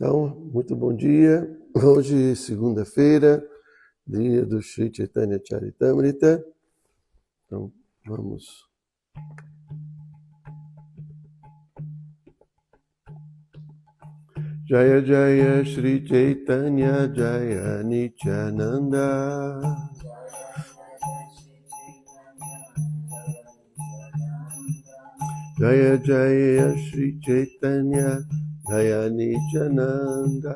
Então, muito bom dia. Hoje, segunda-feira, dia do Sri Chaitanya Charitamrita. Então, vamos. Jaya Jaya Sri Chaitanya Jaya Nityananda. Jaya Jaya Sri Chaitanya Jaya Nityananda.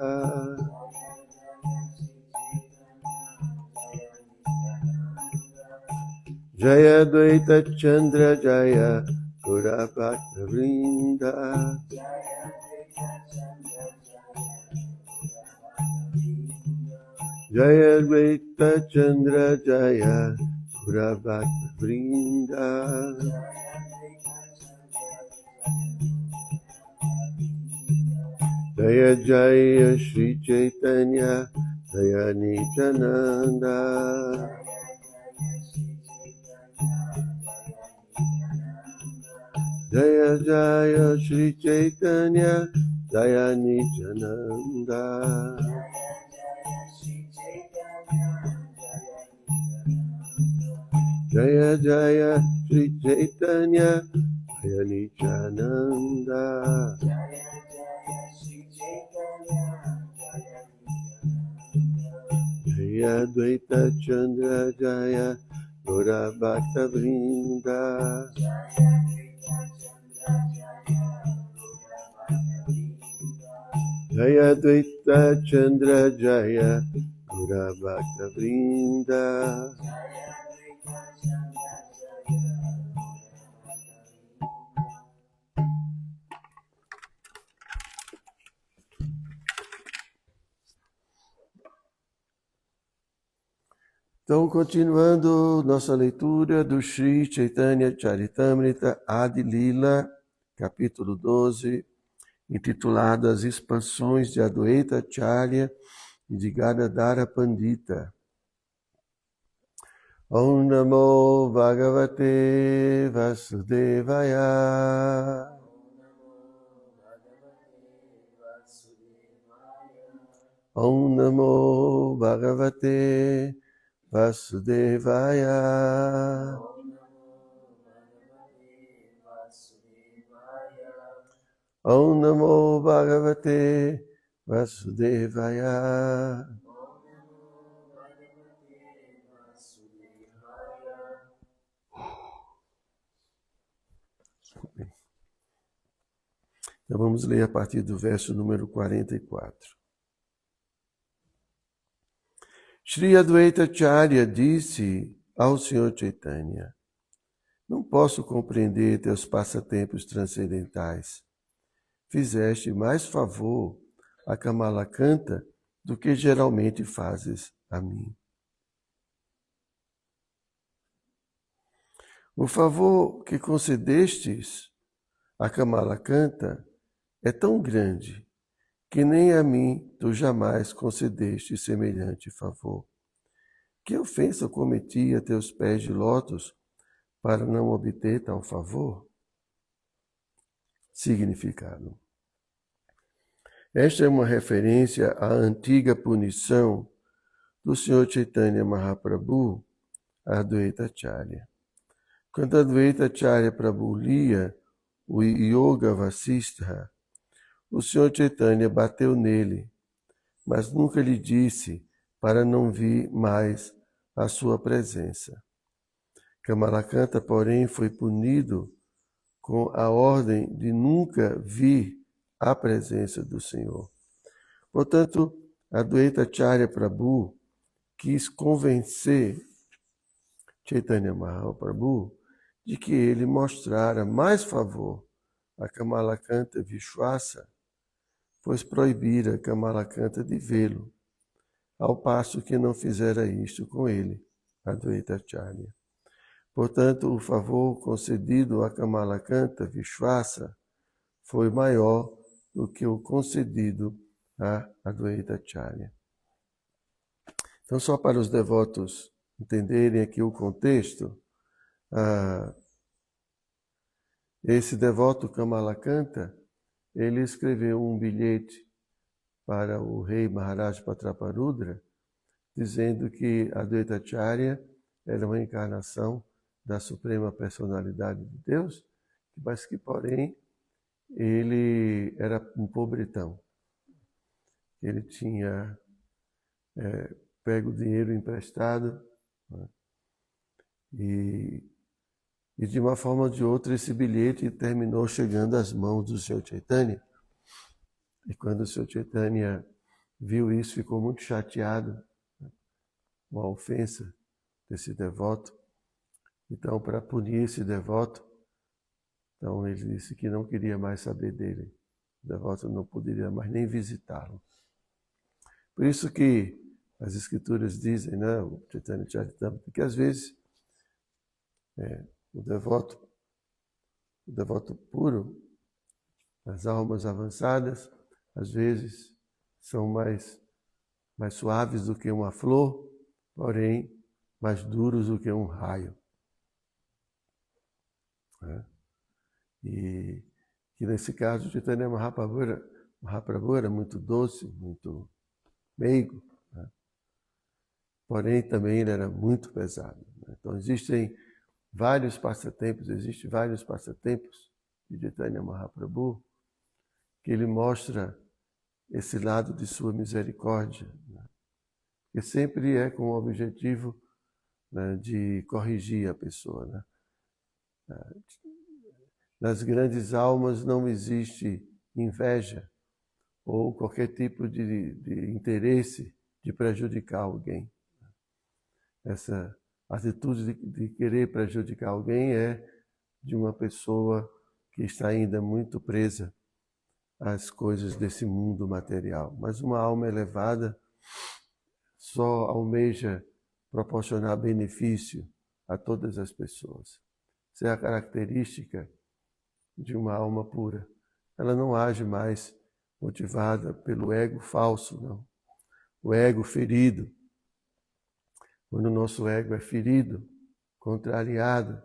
Jaya Dvaita Chandra Jaya Gura Bhakta Vrinda. Jaya Dvaita Chandra Jaya Gura Bhakta Vrinda. Jaya Jaya Sri Chaitanya Jaya Nityananda. Jaya Jaya Sri Chaitanya Jaya Nityananda. Jaya Jaya Sri Chaitanya Jaya Nityananda. Jaya Dvaita Chandra Jaya Gura Bhakta Vrinda. Jaya Dvaita Chandra Jaya Gura Bhakta Vrinda. Então, continuando nossa leitura do Sri Chaitanya Charitamrita Adi Lila, capítulo 12, intitulado As Expansões de Adwaita Acharya e de Gadadhara Pandita. Om Namo Bhagavate Vasudevaya. Om Namo Bhagavate Vasudevaya. Om Namo Bhagavate Vasudevaya. Então vamos ler a partir do verso número 44. Shri Adwaita Acharya disse ao Senhor Chaitanya: não posso compreender teus passatempos transcendentais. Fizeste mais favor a Kamalakanta do que geralmente fazes a mim. O favor que concedestes a Kamalakanta é tão grande que nem a mim tu jamais concedeste semelhante favor. Que ofensa cometi a teus pés de lótus para não obter tal favor? Significado. Esta é uma referência à antiga punição do Sr. Chaitanya Mahaprabhu a Adwaita Acharya. Quando Adwaita Acharya Prabhu lia o Yoga Vasistha, o Sr. Chaitanya bateu nele, mas nunca lhe disse para não vir mais à sua presença. Kamalakanta, porém, foi punido com a ordem de nunca vir à presença do Senhor. Portanto, Adwaita Acharya Prabhu quis convencer Chaitanya Mahaprabhu de que ele mostrara mais favor a Kamalakanta Vishwasa, pois proibira Kamalakanta de vê-lo, ao passo que não fizera isto com ele, Adwaita Acharya. Portanto, o favor concedido a Kamalakanta Vishwasa foi maior do que o concedido a Adwaita Acharya. Então, só para os devotos entenderem aqui o contexto, esse devoto Kamalakanta, ele escreveu um bilhete para o rei Maharaj Prataparudra, dizendo que Advaita Acharya era uma encarnação da Suprema Personalidade de Deus, mas que, porém, ele era um pobretão. Ele tinha pego dinheiro emprestado, né? E de uma forma ou de outra esse bilhete terminou chegando às mãos do Sr. Chaitanya. E quando o Sr. Chaitanya viu isso, ficou muito chateado, né, com a ofensa desse devoto. Então, para punir esse devoto, então ele disse que não queria mais saber dele. O devoto não poderia mais nem visitá-lo. Por isso que as escrituras dizem, né, o Chaitanya Charitamrita, que às vezes o devoto puro, as almas avançadas, às vezes são mais suaves do que uma flor, porém mais duros do que um raio. Né? E que nesse caso o Chaitanya Mahaprabhu era muito doce, muito meigo, né? Porém também ele era muito pesado. Né? Então existem vários passatempos de Chaitanya Mahaprabhu que ele mostra esse lado de sua misericórdia, né? Que sempre é com o objetivo, né, de corrigir a pessoa. Né? Nas grandes almas não existe inveja ou qualquer tipo de interesse de prejudicar alguém. Essa atitude de querer prejudicar alguém é de uma pessoa que está ainda muito presa às coisas desse mundo material. Mas uma alma elevada só almeja proporcionar benefício a todas as pessoas. Essa é a característica de uma alma pura. Ela não age mais motivada pelo ego falso, não. O ego ferido. Quando o nosso ego é ferido, contrariado,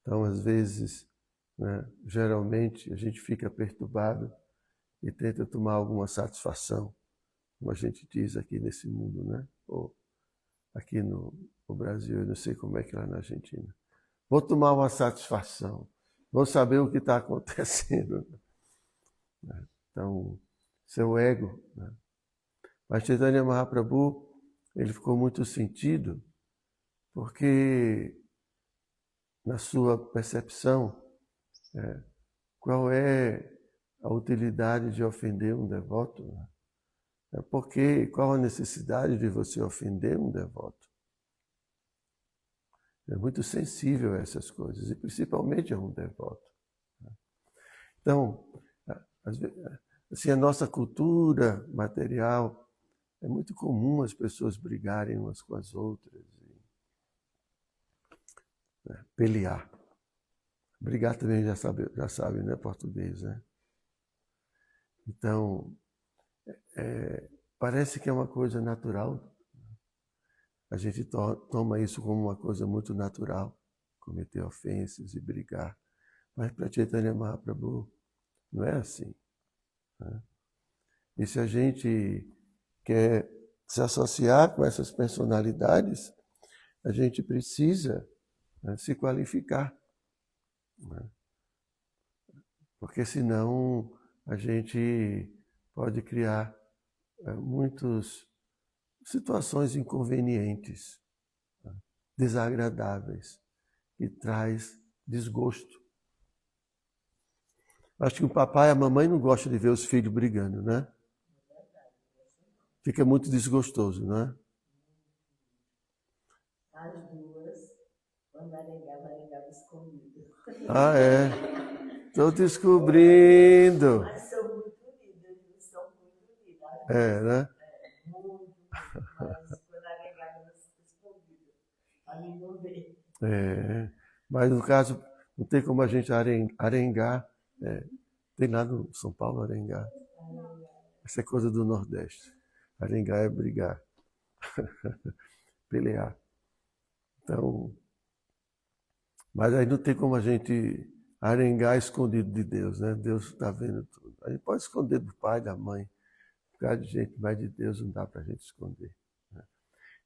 então às vezes, né, geralmente a gente fica perturbado e tenta tomar alguma satisfação, como a gente diz aqui nesse mundo, né? Ou aqui no Brasil, eu não sei como é que é lá na Argentina. Vou tomar uma satisfação, vou saber o que está acontecendo. Então, seu ego. Né? Mas Chaitanya Mahaprabhu, ele ficou muito sentido, porque na sua percepção, qual é a utilidade de ofender um devoto? Né? Porque qual a necessidade de você ofender um devoto? É muito sensível a essas coisas, e principalmente a um devoto. Então, assim, a nossa cultura material, é muito comum as pessoas brigarem umas com as outras, né, pelear. Brigar também já sabe, né, português, né? Então, parece que é uma coisa natural. A gente toma isso como uma coisa muito natural, cometer ofensas e brigar. Mas para Chaitanya Mahaprabhu não é assim. Né? E se a gente quer se associar com essas personalidades, a gente precisa, né, se qualificar. Né? Porque senão a gente pode criar muitas situações inconvenientes, né, desagradáveis, que traz desgosto. Acho que o papai e a mamãe não gostam de ver os filhos brigando, né? Fica muito desgostoso, né? As duas, quando arengava escondido. Ah, é? Estou descobrindo. Mas são muito unidas, são muito unidas. É, né? Muito, mas quando arengava escondido, para mim não ver. É, mas no caso, não tem como a gente arengar. Tem lá no São Paulo arengar. Essa é coisa do Nordeste. Arengar é brigar, pelear. Então, mas aí não tem como a gente arengar escondido de Deus, né? Deus está vendo tudo. A gente pode esconder do pai, da mãe, bocado de gente, mas de Deus não dá para a gente esconder. Né?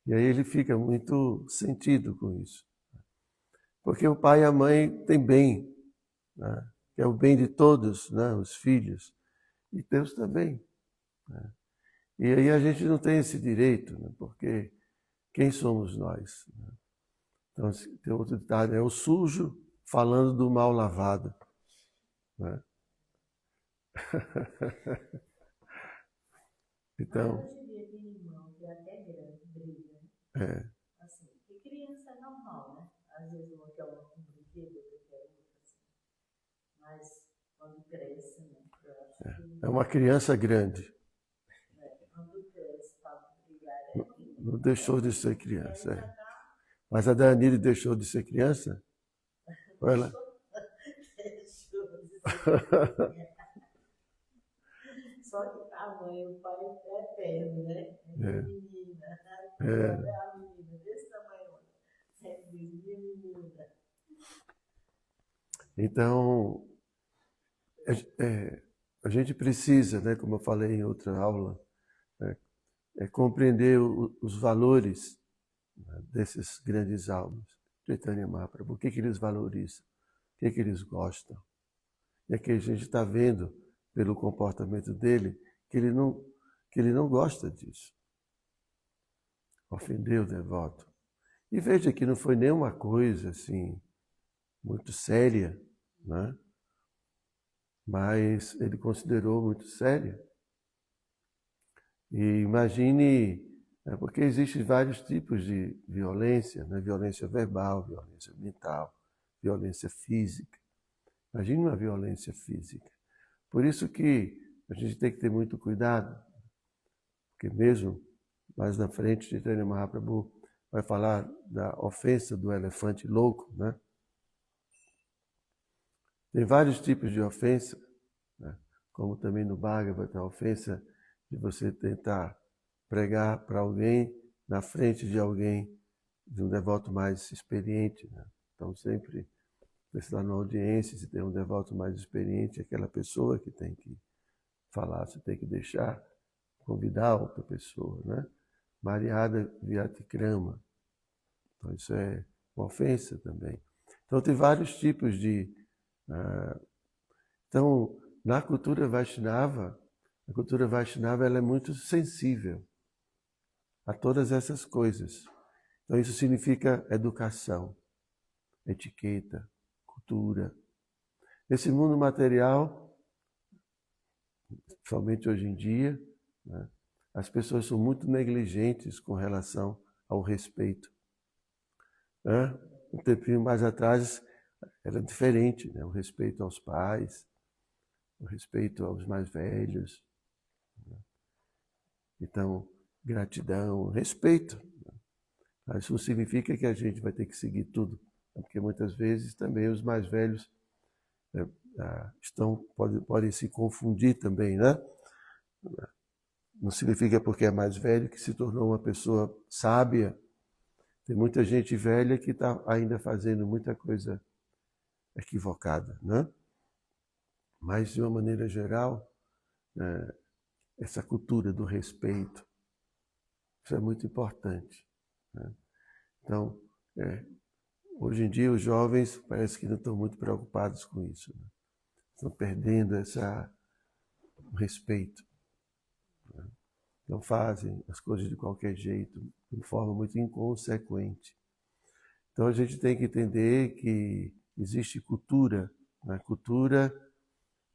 E aí ele fica muito sentido com isso. Porque o pai e a mãe têm bem, né? Que é o bem de todos, né? Os filhos. E Deus também. Né? E aí a gente não tem esse direito, né? Porque quem somos nós? Né? Então, tem outro ditado, é o sujo falando do mal lavado. Né? Então, Mas hoje em dia tem irmão que até grande briga, né? é, Assim, que criança é normal, né? Às vezes uma quer um brinquedo, outra quer outro, assim. Mas quando cresce, né? Eu acho que é uma criança grande. quando cresce para brigar Não deixou de ser já criança. É. tá Mas a Danile deixou de ser criança? Ou ela? deixou de ser. Só que a mãe e o pai é eterno, né? É. Menina. É. É a menina desse tamanho. Sempre diz, minha menina. Então, a gente precisa, né, como eu falei em outra aula, compreender os valores, né, desses grandes almas. Chaitanya Mahaprabhu, o que eles valorizam, o que eles gostam. E aqui a gente está vendo, pelo comportamento dele, que ele não gosta disso. Ofendeu o devoto. E veja que não foi nenhuma coisa assim muito séria, né? Mas ele considerou muito séria. E imagine, porque existem vários tipos de violência, né? Violência verbal, violência mental, violência física. Imagine uma violência física. Por isso que a gente tem que ter muito cuidado, porque mesmo mais na frente, Chaitanya Mahaprabhu vai falar da ofensa do elefante louco, né? Tem vários tipos de ofensa, né? Como também no Bhagavata, a ofensa de você tentar pregar para alguém na frente de alguém, de um devoto mais experiente. Né? Então, sempre, se lá na audiência, se tem um devoto mais experiente, aquela pessoa que tem que falar, você tem que deixar, convidar outra pessoa. Né? Mariada Vyatikrama. Então, isso é uma ofensa também. Então, tem vários tipos de... Então, na cultura Vaishnava, a cultura Vaishnava ela é muito sensível a todas essas coisas. Então, isso significa educação, etiqueta, cultura. Esse mundo material, somente hoje em dia, né, as pessoas são muito negligentes com relação ao respeito. Né? Um tempinho mais atrás era diferente, né? O respeito aos pais, o respeito aos mais velhos. Né? Então, gratidão, respeito. Isso não significa que a gente vai ter que seguir tudo, porque muitas vezes também os mais velhos podem se confundir também, né? Não significa porque é mais velho que se tornou uma pessoa sábia. Tem muita gente velha que está ainda fazendo muita coisa equivocada, né? Mas, de uma maneira geral, essa cultura do respeito, isso é muito importante. Né? Então, hoje em dia, os jovens parece que não estão muito preocupados com isso. Né? Estão perdendo esse respeito. Né? Então, fazem as coisas de qualquer jeito, de forma muito inconsequente. Então, a gente tem que entender que existe cultura, né? Cultura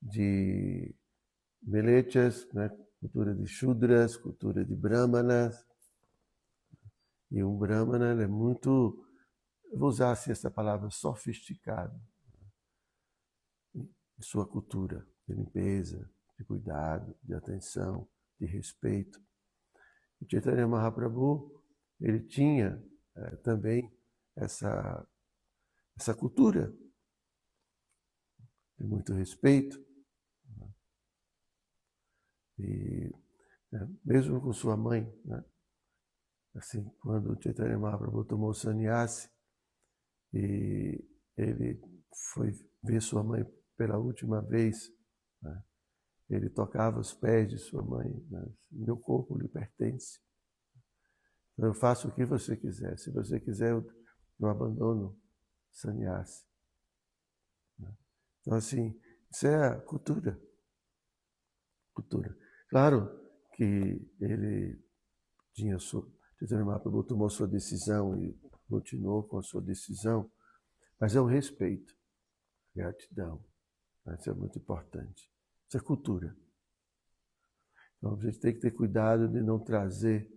de melechas, né? Cultura de shudras, cultura de brahmanas. E um brahmana é muito, eu vou usar assim essa palavra, sofisticado, em sua cultura, de limpeza, de cuidado, de atenção, de respeito. E Chaitanya Mahaprabhu, ele tinha também essa cultura de muito respeito. E mesmo com sua mãe, né? Assim, quando Chaitanya Mahaprabhu tomou o sannyasi e ele foi ver sua mãe pela última vez, né? ele tocava os pés de sua mãe. Né? Meu corpo lhe pertence. Eu faço o que você quiser. Se você quiser, eu abandono sannyasi. Então, assim, isso é a cultura. Cultura. Claro que ele Chaitanya Mahaprabhu tomou sua decisão e continuou com a sua decisão, mas é o respeito, a gratidão. Isso é muito importante. Isso é cultura. Então, a gente tem que ter cuidado de não trazer,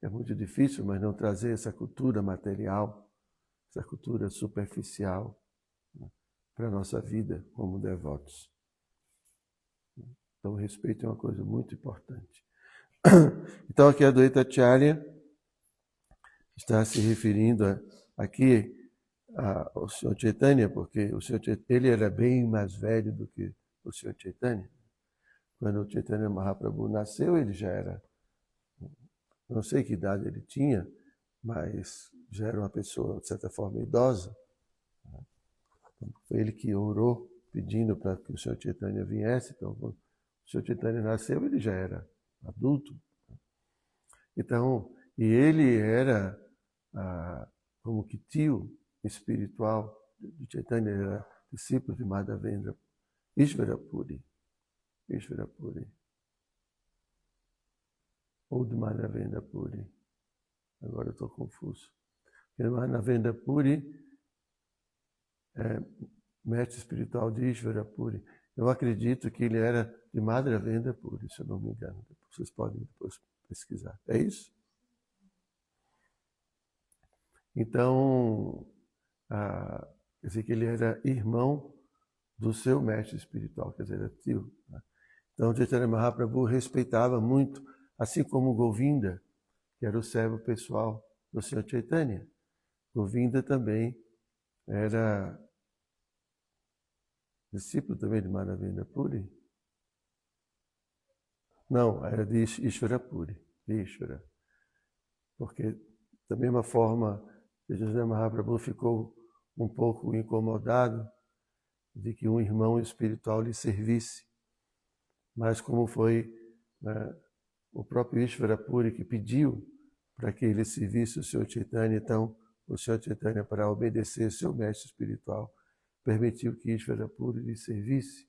é muito difícil, mas não trazer essa cultura material, essa cultura superficial, para a nossa vida como devotos. Então, o respeito é uma coisa muito importante. Então, aqui a Advaita Acharya está se referindo aqui ao Sr. Chaitanya, porque o Sr. Chaitanya, ele era bem mais velho do que o Sr. Chaitanya. Quando o Chaitanya Mahaprabhu nasceu, ele já era, não sei que idade ele tinha, mas já era uma pessoa, de certa forma, idosa. Foi ele que orou pedindo para que o Sr. Chaitanya viesse. Então, quando o Sr. Chaitanya nasceu, ele já era adulto. Então, e ele era como que tio espiritual de Chaitanya, era discípulo de Madhavendra, Ishvara Puri. Ou de Madhavendra Puri. Agora eu estou confuso. Madhavendra Puri é mestre espiritual de Ishvara Puri. Eu acredito que ele era de Madhavendra Puri, se eu não me engano. Vocês podem depois pesquisar. É isso? Então, quer dizer que ele era irmão do seu mestre espiritual, quer dizer, era tio. Né? Então, Chaitanya Mahaprabhu respeitava muito, assim como Govinda, que era o servo pessoal do Sr. Chaitanya. Govinda também era discípulo também de Madhavendra Puri. Não, era de Ishvara Puri, de Ishvara. Porque, da mesma forma, Chaitanya Mahaprabhu ficou um pouco incomodado de que um irmão espiritual lhe servisse. Mas como foi o próprio Ishvara Puri que pediu para que ele servisse o Sr. Chaitanya, então o Sr. Chaitanya, para obedecer seu mestre espiritual, permitiu que Ishvara Puri lhe servisse.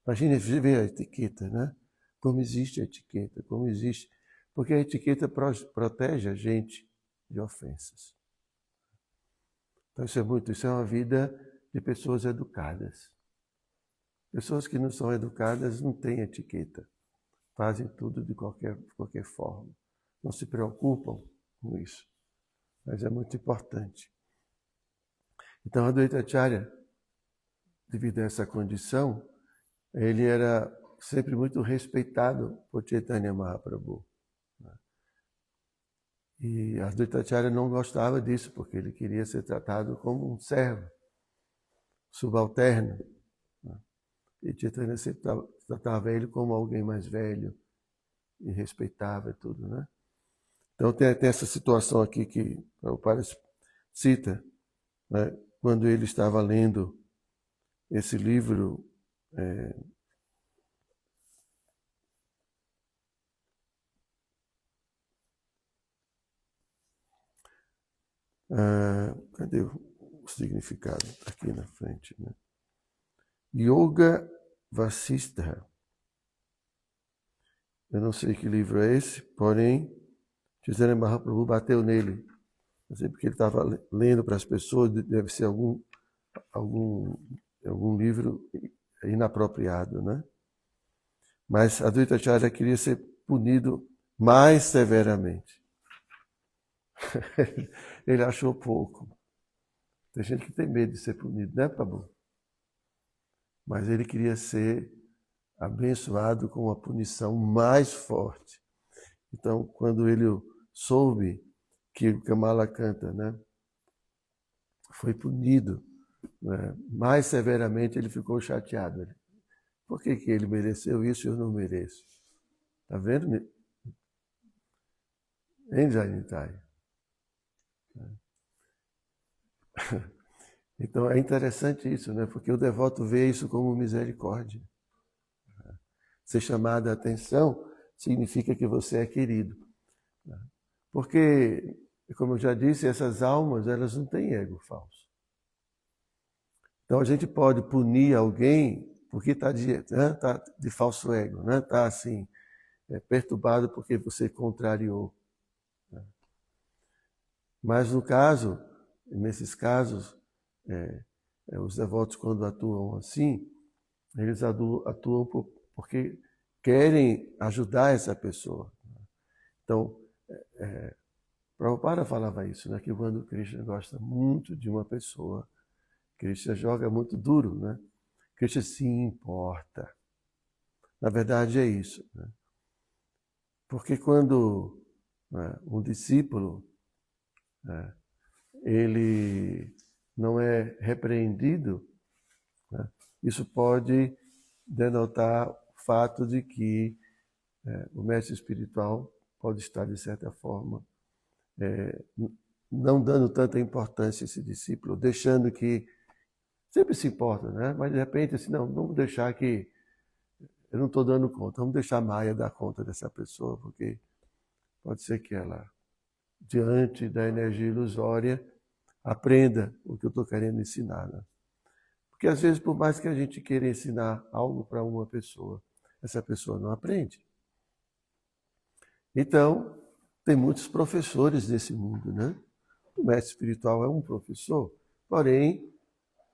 Imagine ver a etiqueta, né? Como existe a etiqueta, como existe... Porque a etiqueta protege a gente de ofensas. Então isso é uma vida de pessoas educadas. Pessoas que não são educadas não têm etiqueta. Fazem tudo de qualquer forma. Não se preocupam com isso. Mas é muito importante. Então, a Advaita Acharya, devido a essa condição, ele era sempre muito respeitado por Chaitanya Mahaprabhu. E a Advaita Acharya não gostava disso, porque ele queria ser tratado como um servo, subalterno. E Chaitanya sempre tratava ele como alguém mais velho e respeitava tudo, né? Então tem essa situação aqui que o Prabhupada cita, né? Quando ele estava lendo esse livro, cadê o significado? Aqui na frente, né? Yoga Vasistha. Eu não sei que livro é esse, porém, Chaitanya Mahaprabhu bateu nele. Não sei porque ele estava lendo para as pessoas, deve ser algum livro inapropriado, né? Mas a Advaita Acharya queria ser punido mais severamente. Ele achou pouco. Tem gente que tem medo de ser punido, né, Prabhu? Mas ele queria ser abençoado com uma punição mais forte. Então, quando ele soube que o Kamala Canta, né, foi punido, né, mais severamente, ele ficou chateado. Por que ele mereceu isso e eu não mereço? Está vendo? Hein, Janitai? Então é interessante isso, né? Porque o devoto vê isso como misericórdia. ser chamado a atenção, significa que você é querido. Porque, como eu já disse, essas almas, elas não têm ego falso. Então a gente pode punir alguém porque está de falso ego, né? Está assim, perturbado porque você contrariou. Mas no caso, nesses casos, os devotos quando atuam assim, eles atuam porque querem ajudar essa pessoa. Então, Prabhupada falava isso, né? Que quando Krishna gosta muito de uma pessoa, Krishna joga muito duro, né? Krishna se importa. Na verdade é isso, né? Porque quando um discípulo ele não é repreendido, né? Isso pode denotar o fato de que o mestre espiritual pode estar, de certa forma, não dando tanta importância a esse discípulo, deixando que sempre se importa, né? Mas de repente, assim, não, vamos deixar que eu não estou dando conta, vamos deixar a Maya dar conta dessa pessoa, porque pode ser que ela, diante da energia ilusória, aprenda o que eu estou querendo ensinar, né? Porque às vezes, por mais que a gente queira ensinar algo para uma pessoa, essa pessoa não aprende. Então, tem muitos professores nesse mundo, né? O mestre espiritual é um professor, porém,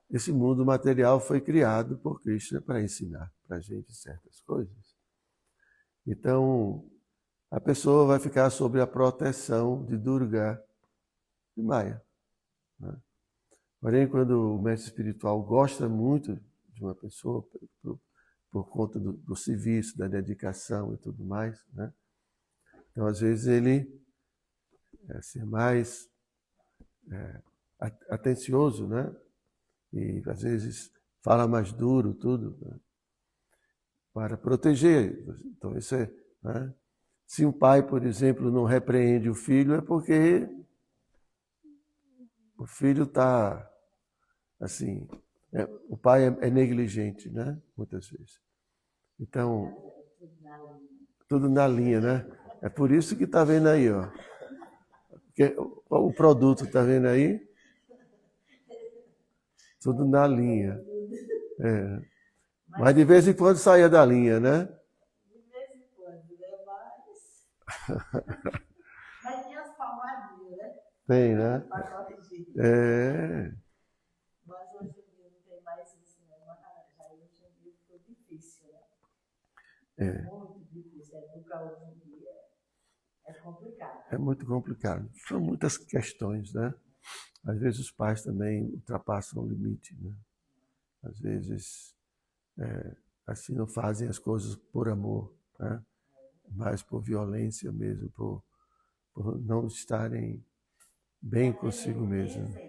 esse mundo material foi criado por Krishna para ensinar para a gente certas coisas. Então, a pessoa vai ficar sob a proteção de Durga e Maya, né? Porém, quando o mestre espiritual gosta muito de uma pessoa, por conta do serviço, da dedicação e tudo mais, né? Então, às vezes, ele é assim, mais atencioso, né? E, às vezes, fala mais duro, tudo, né? Para proteger. Então, isso é... Né? Se um pai, por exemplo, não repreende o filho, é porque o filho está, assim... o pai é negligente, né? Muitas vezes. Então, tudo na linha, né? É por isso que está vendo aí, ó. Porque o produto, está vendo aí? Tudo na linha. Mas de vez em quando saia da linha, né? De vez em quando, né? Mas tem as palmadinhas, né? Tem, né? Para corrigir. Mas hoje em dia não tem mais isso, né? Mas aí hoje em dia foi difícil, né? Muito difícil. Educar hoje em dia é complicado. É muito complicado. São muitas questões, né? Às vezes os pais também ultrapassam o limite, né? Às vezes, assim, não fazem as coisas por amor, né? Mas por violência mesmo, por não estarem bem consigo mesmo. Como é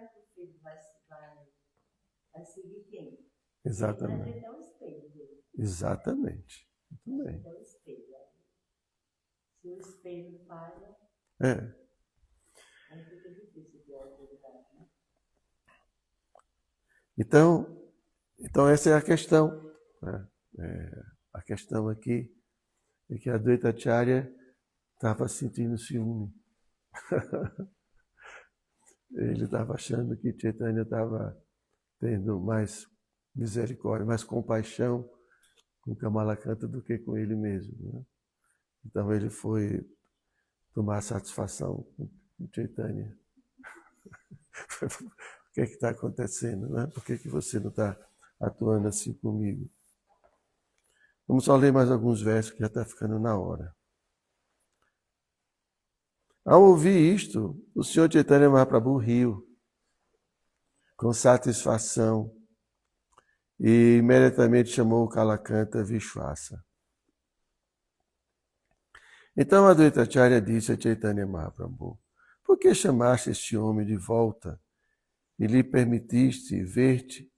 que o filho vai seguir quem? Exatamente. Ele é o espelho dele. Exatamente. Muito bem. É o espelho. Se o espelho falha, aí fica difícil de autoridade, né? Então essa é a questão, né? A questão aqui é que a Advaita Acharya estava sentindo ciúme. Ele estava achando que Chaitanya estava tendo mais misericórdia, mais compaixão com Kamalakanta do que com ele mesmo, né? Então ele foi tomar satisfação com Chaitanya. O que está acontecendo, né? Por que você não está atuando assim comigo? Vamos só ler mais alguns versos que já está ficando na hora. Ao ouvir isto, o Senhor Chaitanya Mahaprabhu riu com satisfação e imediatamente chamou o Kalakanta Vishwasa. Então a Advaita Acharya disse a Chaitanya Mahaprabhu: por que chamaste este homem de volta e lhe permitiste ver-te?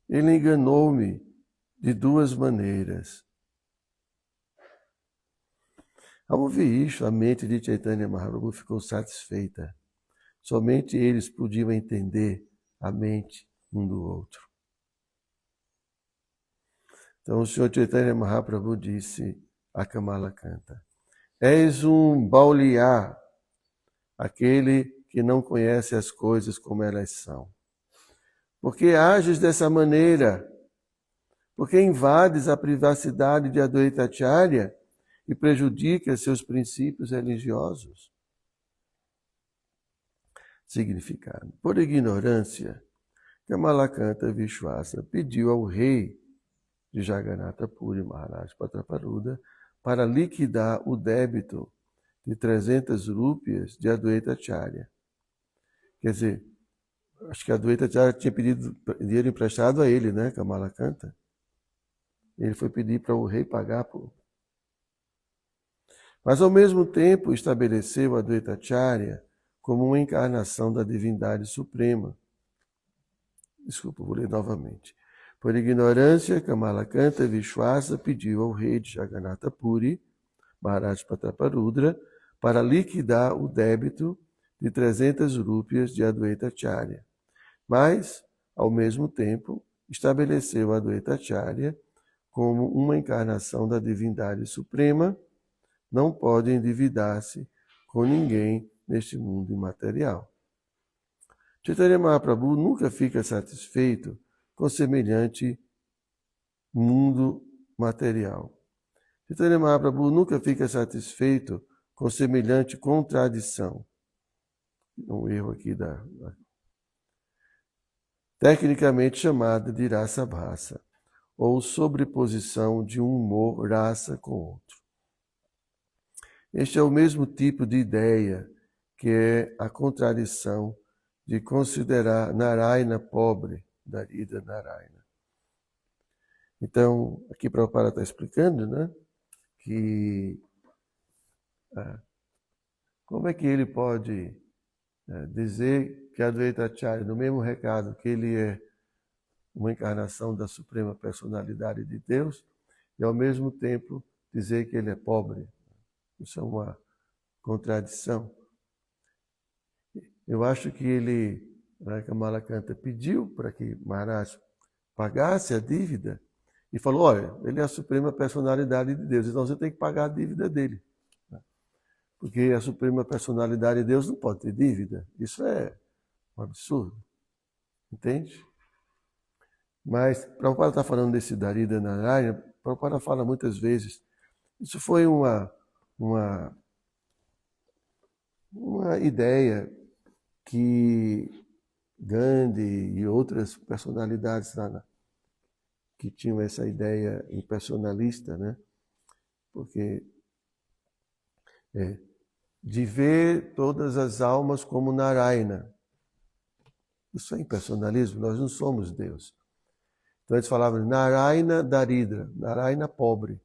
Ele enganou-me de duas maneiras. Ao ouvir isto, a mente de Chaitanya Mahaprabhu ficou satisfeita. Somente eles podiam entender a mente um do outro. Então o Senhor Chaitanya Mahaprabhu disse a Kamalakanta: és um bauliá, aquele que não conhece as coisas como elas são. Porque ages dessa maneira? Porque invades a privacidade de Advaita Acharya e prejudicas seus princípios religiosos? Significado: por ignorância, Kamalakanta Vishwasa pediu ao rei de Jagannatha Puri, Maharaj Prataparudra, para liquidar o débito de 300 rúpias de Advaita Acharya. Quer dizer, acho que Advaita Acharya tinha pedido dinheiro emprestado a ele, né, Kamalakanta? Ele foi pedir para o rei pagar por... Mas, ao mesmo tempo, estabeleceu a Advaita Acharya como uma encarnação da divindade suprema. Desculpa, vou ler novamente. Por ignorância, Kamalakanta Vishwasa pediu ao rei de Jagannatha Puri, Maharaj Prataparudra, para liquidar o débito de 300 rúpias de Advaita Acharya. Mas, ao mesmo tempo, estabeleceu a Advaita Acharya como uma encarnação da divindade suprema, não pode endividar-se com ninguém neste mundo imaterial. Chaitanya Mahaprabhu nunca fica satisfeito com semelhante mundo material. Chaitanya Mahaprabhu nunca fica satisfeito com semelhante contradição. Um erro aqui tecnicamente chamada de rasa bhasa, ou sobreposição de um humor raça com outro. Este é o mesmo tipo de ideia que é a contradição de considerar Narayana pobre, Darida Narayana. Então, aqui Prabhupada está explicando, né, que como é que ele pode dizer que Advaita Acharya, no mesmo recado que ele é uma encarnação da Suprema Personalidade de Deus, e ao mesmo tempo dizer que ele é pobre. Isso é uma contradição. Eu acho que ele, Kamalakanta, pediu para que Maharaj pagasse a dívida e falou, olha, ele é a Suprema Personalidade de Deus, então você tem que pagar a dívida dele. Porque a Suprema Personalidade de Deus não pode ter dívida. Isso é um absurdo. Entende? Mas Prabhupada está falando desse Darida Narayana, Prabhupada fala muitas vezes. Isso foi uma ideia que Gandhi e outras personalidades que tinham essa ideia impersonalista, né? Porque de ver todas as almas como Narayana. Isso é impersonalismo, nós não somos Deus. Então eles falavam Narayana Daridra, Narayana pobre.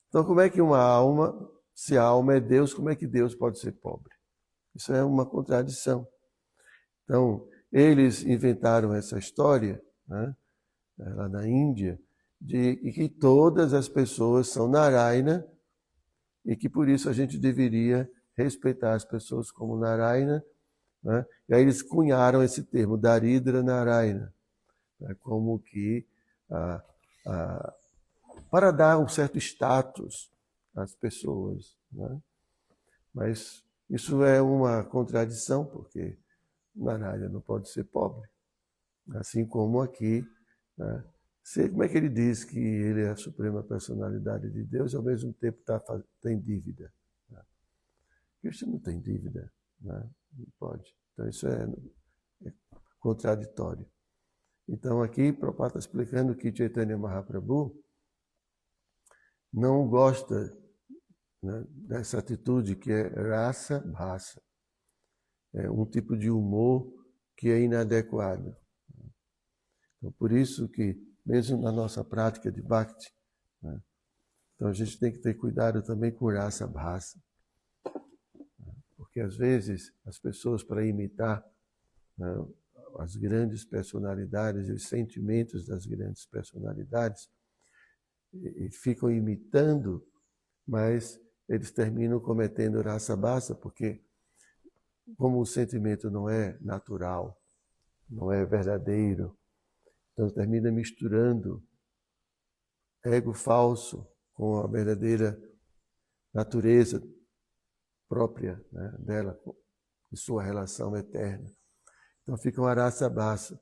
Então como é que uma alma, se a alma é Deus, como é que Deus pode ser pobre? Isso é uma contradição. Então eles inventaram essa história, né, lá na Índia, de que todas as pessoas são Narayana e que por isso a gente deveria respeitar as pessoas como Narayana, né? E aí eles cunharam esse termo, Daridra Narayana, né? Como que para dar um certo status às pessoas, né? Mas isso é uma contradição, porque Narayana não pode ser pobre, assim como aqui, né? Como é que ele diz que ele é a Suprema Personalidade de Deus e ao mesmo tempo tem dívida? Né? Cristo não tem dívida, né? Não pode. Então isso é contraditório. Então aqui Prabhupada está explicando que Chaitanya Mahaprabhu não gosta, né, dessa atitude que é rasa bhasa. É um tipo de humor que é inadequado. Então por isso que mesmo na nossa prática de Bhakti, né, então a gente tem que ter cuidado também com rasa bhasa. Porque às vezes as pessoas, para imitar, né, as grandes personalidades e os sentimentos das grandes personalidades, e ficam imitando, mas eles terminam cometendo rasa bhasa, porque como o sentimento não é natural, não é verdadeiro, então termina misturando ego falso com a verdadeira natureza própria, né, dela, de sua relação eterna. Então fica um Arasabhasa.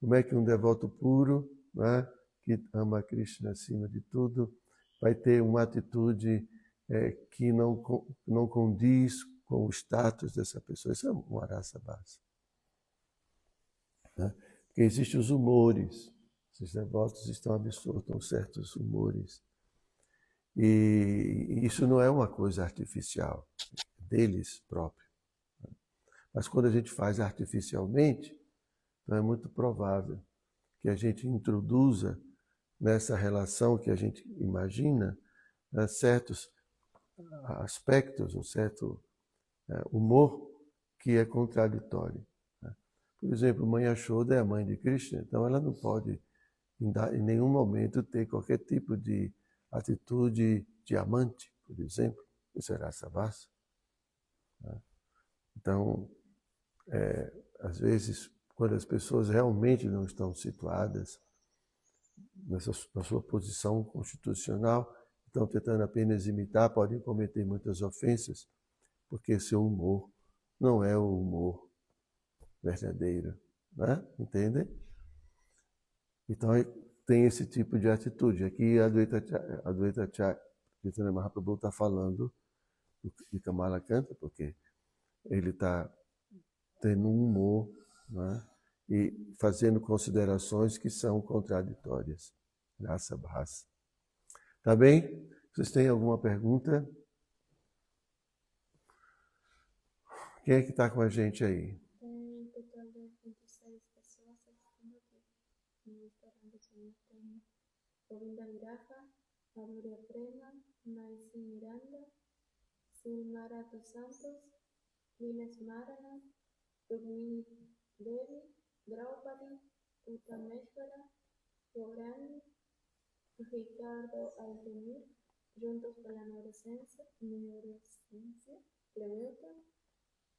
Como é que um devoto puro, né, que ama a Krishna acima de tudo, vai ter uma atitude que não condiz com o status dessa pessoa? Isso é um Arasabhasa. Né? Porque existem os humores. Esses devotos estão absortos em certos humores. E isso não é uma coisa artificial, deles próprios. Mas quando a gente faz artificialmente, então é muito provável que a gente introduza nessa relação que a gente imagina certos aspectos, um certo humor que é contraditório. Por exemplo, Mãe Yashoda é a mãe de Krishna, então ela não pode em nenhum momento ter qualquer tipo de atitude de amante, por exemplo. Isso é Rasabhasa. Então, às vezes, quando as pessoas realmente não estão situadas na sua posição constitucional, estão tentando apenas imitar, podem cometer muitas ofensas, porque seu humor não é o humor verdadeiro. Né? Entendem? Então, tem esse tipo de atitude. Aqui a Advaita Chaitanya Mahaprabhu está falando de Kamala Canta, porque ele está tendo um humor, né, e fazendo considerações que são contraditórias. Rasa Bhasa. Tá bem? Vocês têm alguma pergunta? Quem é que está com a gente aí? Tem um total de 26 pessoas assistindo aqui. No Instagram tem Govinda Viraja, Maduria Prema, Naisi Miranda, Silmara dos Santos, Lines Marana, Rukmini Devi, Draupadi, Utameshwara, Gaurani, Ricardo Altemir, Juntos por la Neurociencia, Clemeuta,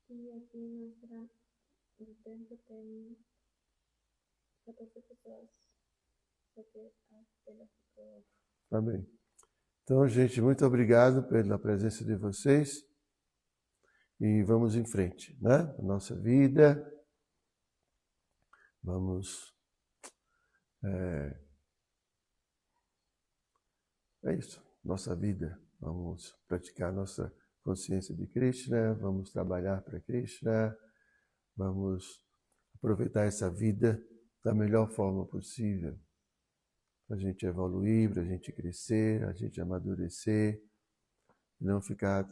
y aquí no tempo tem 14 pessoas, só que a tela ficou... Tá bem. Então, gente, muito obrigado pela presença de vocês e vamos em frente, né? A nossa vida, vamos... É isso, nossa vida. Vamos praticar nossa consciência de Krishna, vamos trabalhar para Krishna, vamos aproveitar essa vida da melhor forma possível, para a gente evoluir, para a gente crescer, a gente amadurecer, e não ficar,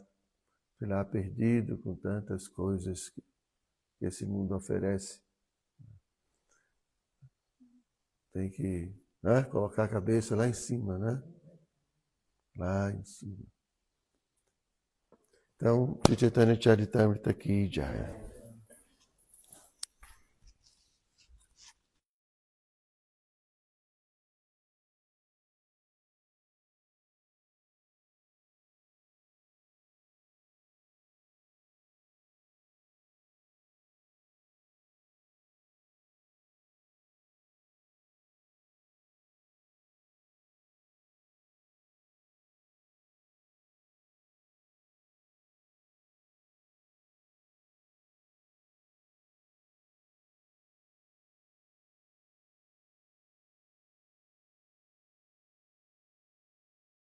sei lá, perdido com tantas coisas que esse mundo oferece. Tem que, né, colocar a cabeça lá em cima, né? Lá em cima. Então, Shri Chaitanya Charitamrita Ki Jaya.